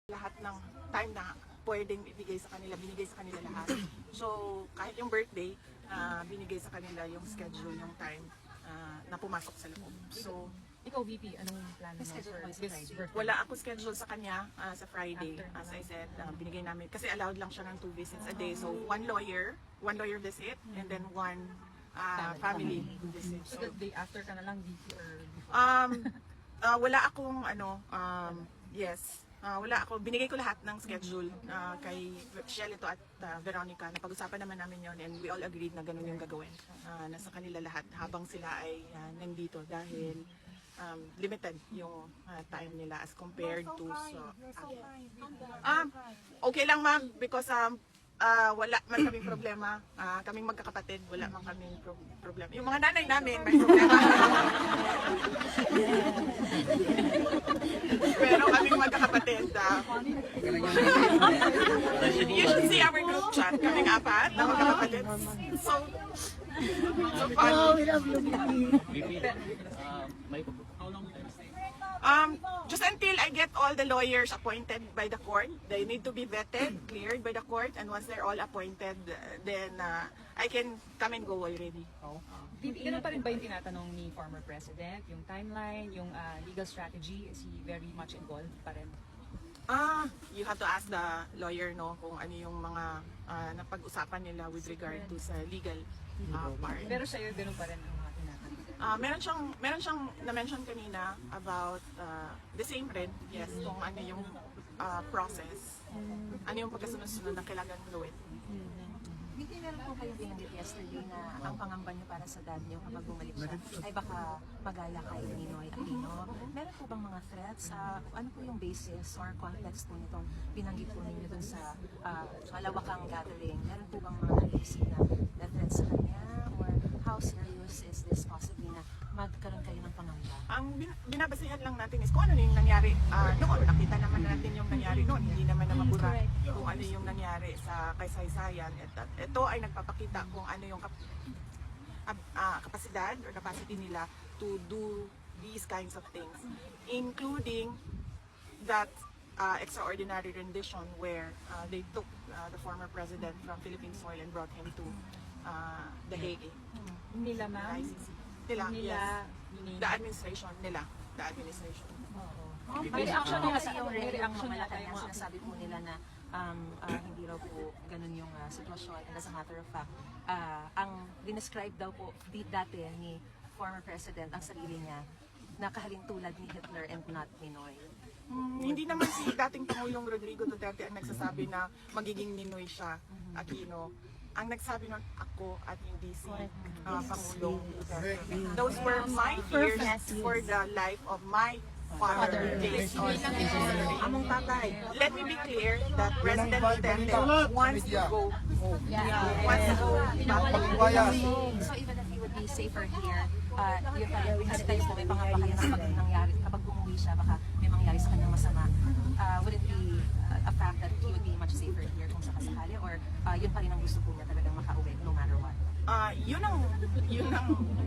lahat ng time na pwedeng ibigay sa kanila, binigay sa kanila lahat. So, kahit yung birthday, binigay sa kanila yung schedule, yung time na pumasok sa loob. So, Ikaw, VP, anong plano mo for this birthday? wala ako schedule sa kanya sa Friday. As I said, binigay namin, kasi allowed lang siya ng 2 visits a day. So, one lawyer visit, and then one family visit. So, the day after ka na lang, VP, or before? Wala akong yes. Wala ako. Binigay ko lahat ng schedule kay Shelito at Veronica. Napag-usapan naman namin yon, and we all agreed na ganun yung gagawin. Nasa kanila lahat habang sila ay nandito dahil limited yung time nila as compared to okay lang ma'am, because wala man kaming problema. Kaming magkakapatid, wala man kaming problema. Yung mga nanay namin may problema. Pero kaming magkakapatid, you should see our group chat. Kaming apat na magkakapatid. So fun. Just until I get all the lawyers appointed by the court, they need to be vetted, cleared by the court, and once they're all appointed, then I can come and go already. VP, ganun pa rin ba yung tinatanong ni former president? Yung timeline, yung legal strategy, is he very much involved pa rin? You have to ask the lawyer, no, kung ano yung mga napag-usapan nila with regard to sa legal part. Pero sa'yo, ganun pa rin ang mga tinatanong? Meron siyang na-mention kanina about the same red, yes, kung ano yung process, ano yung pagkasunod-sunod na kailangan gawin. Hindi meron po kayong binanggit yesterday na ang pangamba niyo para sa dad niyo kapag bumalik siya ay baka magaya kay Ninoy Aquino. Meron po bang mga threats? Ano po yung basis or context po nitong binanggit po ninyo dun sa malawakang gathering? Meron po bang mga naisip na threats sa kanya? Or how serious is this possibly na magkaroon kayo ng pangamba? Ang binabasehan lang natin is kung ano yung nangyari noon. Nakita naman natin yung nangyari noon. Hindi naman na mabura kung ano yung nangyari sa kaysaysayan. Ito ay nagpapakita kung ano yung kapasidad or capacity nila to do these kinds of things. Including that extraordinary rendition where they took the former president from Philippine soil and brought him to The Hague. Nila, ma'am? ICC. Nila, yes. The administration nila. The administration. May reaction Oo. nila sa yung May reaction nila Malacanang, tayo, sinasabi po nila na hindi raw po ganun yung sitwasyon. And as a matter of fact, ang dinescribe daw po dati ni former president ang sarili niya na kahalintulad ni Hitler and not Ninoy. Hindi naman si dating Pangulong Rodrigo Duterte ang nagsasabi na magiging Ninoy siya, Aquino. Ang nagsabi nun ako at hindi si Pangulong Duterte. Those were my fears for the life of my father. Among tatay. Let me be clear that President Duterte wants to go home. Wants to go back. So even if he would be safer here, yun pa rin, kasi tayo po may pangamba kayo na kapag nangyari, kapag bumuwi siya, baka may mangyari sa kanyang masama. Would it be a fact that he would be much safer here kung sakasakali, or yun pa rin ang gusto po niya talagang makauwi no matter what? Yun ang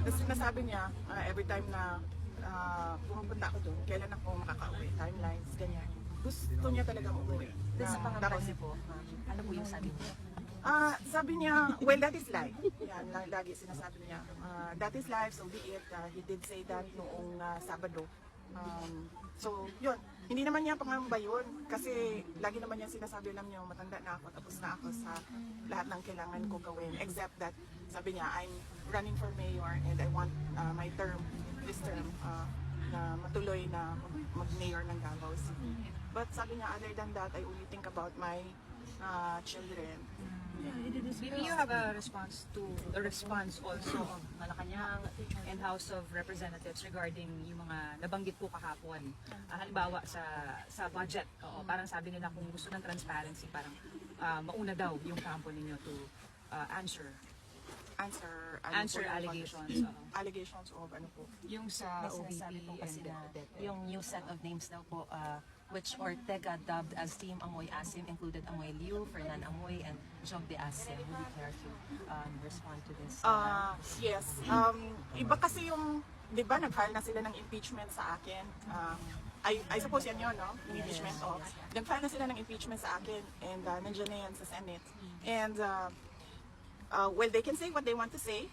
sinasabi niya every time na pumupunta ako doon, kailan ako makakauwi, timelines, ganyan. Gusto niya talaga umuwi. Dun sa pangamba Tapos, niya po, ma'am, ano po yung sabi niya? sabi niya, well, that is life. Yan, lagi sinasabi niya. That is life, so be it. He did say that noong Sabado. So, yun. Hindi naman niya pangamba yun. Kasi lagi naman niya sinasabi, alam niyo, matanda na ako, tapos na ako sa lahat ng kailangan ko gawin. Except that, sabi niya, I'm running for mayor and I want my term, this term, na matuloy na mag-mayor ng Davao City. But sabi niya, other than that, I only think about my children. VP, you have a response also of Malacanang and House of Representatives regarding yung mga nabanggit po kahapon. Halimbawa sa budget, parang sabi nila kung gusto ng transparency, parang mauna daw yung kampo ninyo to answer allegations. Allegations of ano po? Yung sa May sinasabi po OVP kasi and na yung new set of names daw po, which Ortega dubbed as Team Amoy Asim, included Amoy Liu, Fernan Amoy, and Job de Asim. Would you care to respond to this? Yes. Iba kasi yung, di ba, nag-file na sila ng impeachment sa akin. I suppose yan yun, no? Yung impeachment. Oh. Nag-file na sila ng impeachment sa akin and nandiyan na yan sa Senate. And well, they can say what they want to say.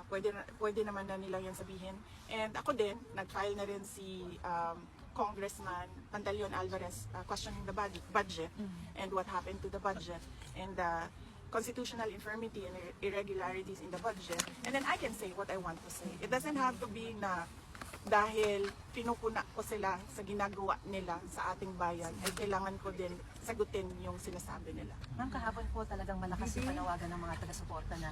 Pwede naman na nila yan sabihin. And ako din, nag-file na rin si Congressman Pantaleon Alvarez questioning the budget and what happened to the budget and constitutional infirmity and irregularities in the budget. And then I can say what I want to say. It doesn't have to be na dahil pinupuna ko sila sa ginagawa nila sa ating bayan, ay kailangan ko din sagutin yung sinasabi nila. Ma'am, kahapon po talagang malakas yung panawagan ng mga taga-suporta na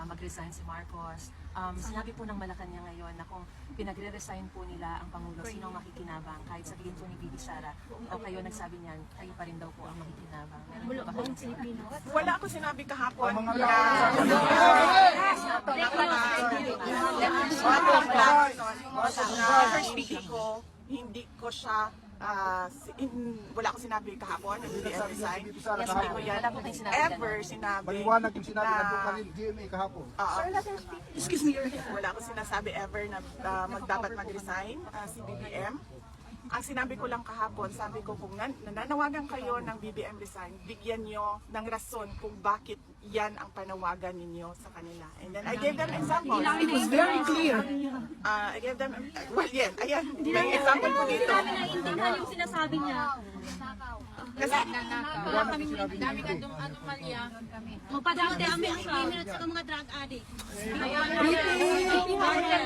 mag-resign si Marcos. Sinabi po ng Malacanang ngayon na kung pinagre-resign po nila ang Pangulo, sino ang makikinabang? Kahit sabihin po ni Bibi Sara, o kayo nagsabi niyan, kayo pa rin daw po ang makikinabang. Meron po ba kayong Pilipino? Wala ako sinabi kahapon na speaking ko, hindi ko siya wala ko sinabi kahapon na BBM resign. Hindi ko yan ever sinabi. Maliwanag yung sinabi ng Bukarin GMA kahapon. Excuse me, wala ko sinasabi ever na dapat mag-resign si BBM. Ang sinabi ko lang kahapon, sabi ko kung nananawagan kayo ng BBM resign, bigyan nyo ng rason kung bakit yan ang panawagan ninyo sa kanila. And then I gave them examples. It was very clear. I gave them, well, yan, ayan, may example ko dito. Naiintindihan yung sinasabi niya. Kasi, Dami ka itong anomalya. Magpadami ang criminals sa mga drug addict.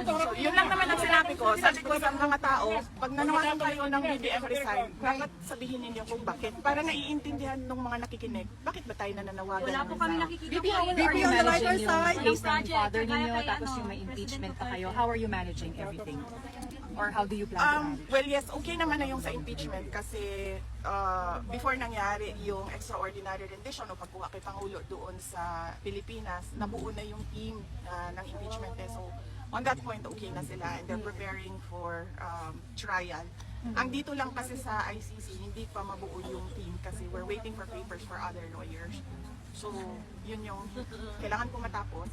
so, yun lang naman ang sinabi ko. Sabi ko sa mga tao, pag nanawagan kayo ng BBM resign, dapat sabihin ninyo kung bakit. Para naiintindihan ng mga nakikinig, bakit ba tayo nananawagan Wala ng po kami resign? nakikita Bibi, how are you managing yung case ng father ninyo, tapos yung may impeachment pa kayo? How are you managing everything? Or how do you plan to manage? Well, yes, okay naman na yung sa impeachment kasi before nangyari yung extraordinary rendition o pagkuha kay Pangulo doon sa Pilipinas, nabuo na yung team ng impeachment. So, on that point, okay na sila and they're preparing for trial. Ang dito lang kasi sa ICC, hindi pa mabuo yung team kasi we're waiting for papers for other lawyers. So, yun yung kailangan ko matapos.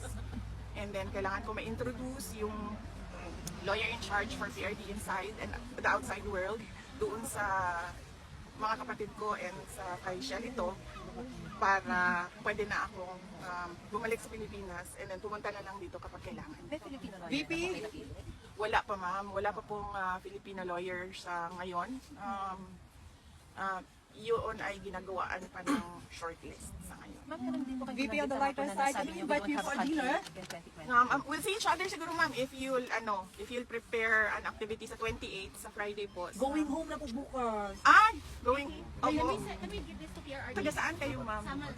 And then, kailangan ko ma-introduce yung lawyer in charge for PRD inside and the outside world doon sa mga kapatid ko and sa kay Shelito para pwede na akong bumalik sa Pilipinas and then pumunta na lang dito kapag kailangan. May Filipino lawyer. VP? Wala pa ma'am, wala pa pong Filipino lawyer sa ngayon. Yun ay ginagawaan pa ng shortlist sa ngayon. Ma'am, meron din po kayo VP on the binanggit lighter kahapon na side, nasabi can we niyo, invite we you don't for have a dinner? country in 2020. We'll see each other siguro ma'am if you'll prepare an activity sa 28 sa Friday po. Going home na po bukas. Going. Let Opo. me give this to PRRD. Taga saan kayo ma'am? Sama